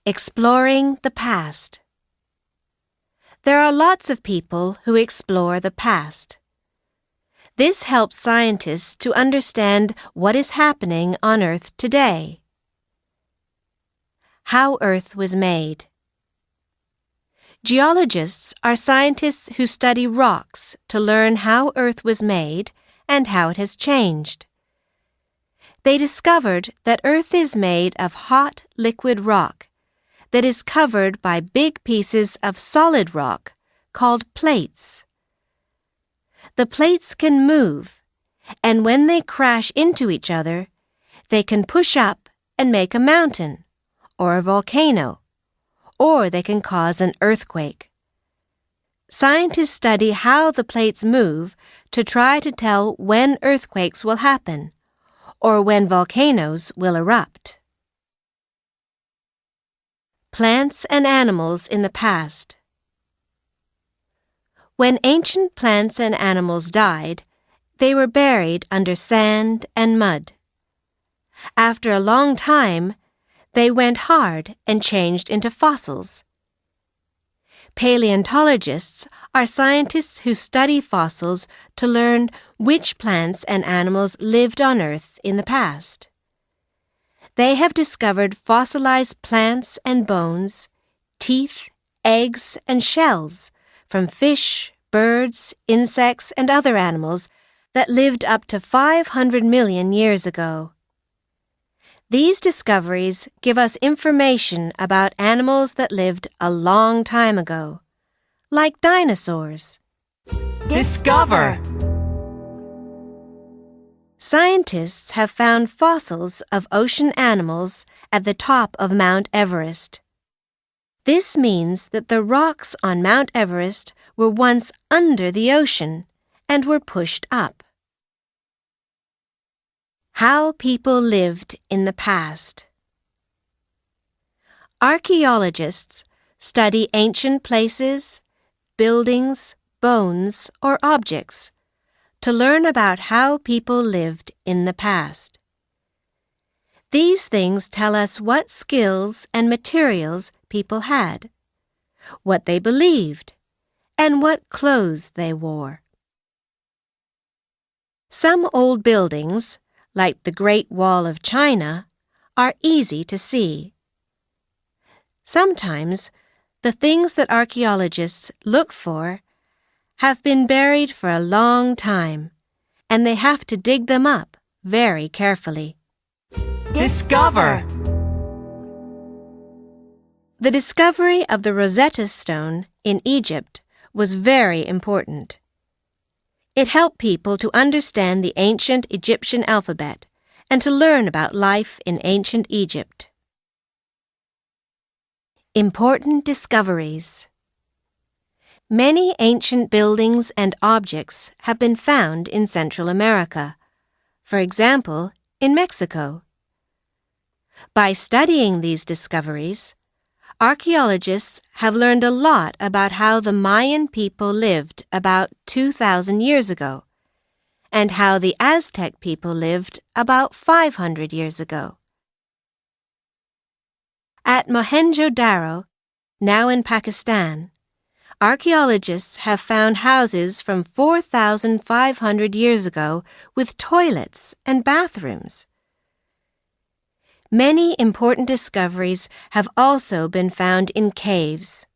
Exploring the past. There are lots of people who explore the past. This helps scientists to understand what is happening on Earth today. How Earth was made. Geologists are scientists who study rocks to learn how Earth was made and how it has changed. They discovered that Earth is made of hot liquid rock that is covered by big pieces of solid rock called plates. The plates can move, and when they crash into each other, they can push up and make a mountain or a volcano, or they can cause an earthquake. Scientists study how the plates move to try to tell when earthquakes will happen or when volcanoes will erupt. Plants and animals in the past. When ancient plants and animals died, they were buried under sand and mud. After a long time, they went hard and changed into fossils. Paleontologists are scientists who study fossils to learn which plants and animals lived on Earth in the past. They have discovered fossilized plants and bones, teeth, eggs, and shells from fish, birds, insects, and other animals that lived up to 500 million years ago. These discoveries give us information about animals that lived a long time ago, like dinosaurs. Discover! Scientists have found fossils of ocean animals at the top of Mount Everest. This means that the rocks on Mount Everest were once under the ocean and were pushed up. How people lived in the past. Archaeologists study ancient places, buildings, bones, or objects to learn about how people lived in the past. These things tell us what skills and materials people had, what they believed, and what clothes they wore. Some old buildings, like the Great Wall of China, are easy to see. Sometimes, the things that archaeologists look for have been buried for a long time, and they have to dig them up very carefully. Discover! The discovery of the Rosetta Stone in Egypt was very important. It helped people to understand the ancient Egyptian alphabet and to learn about life in ancient Egypt. Important discoveries. Many ancient buildings and objects have been found in Central America, for example, in Mexico. By studying these discoveries, archaeologists have learned a lot about how the Mayan people lived about 2,000 years ago, and how the Aztec people lived about 500 years ago. At Mohenjo-Daro, now in Pakistan, archaeologists have found houses from 4,500 years ago with toilets and bathrooms. Many important discoveries have also been found in caves.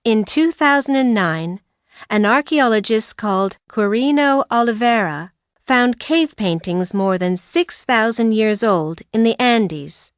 In 2009, an archaeologist called Quirino Oliveira found cave paintings more than 6,000 years old in the Andes.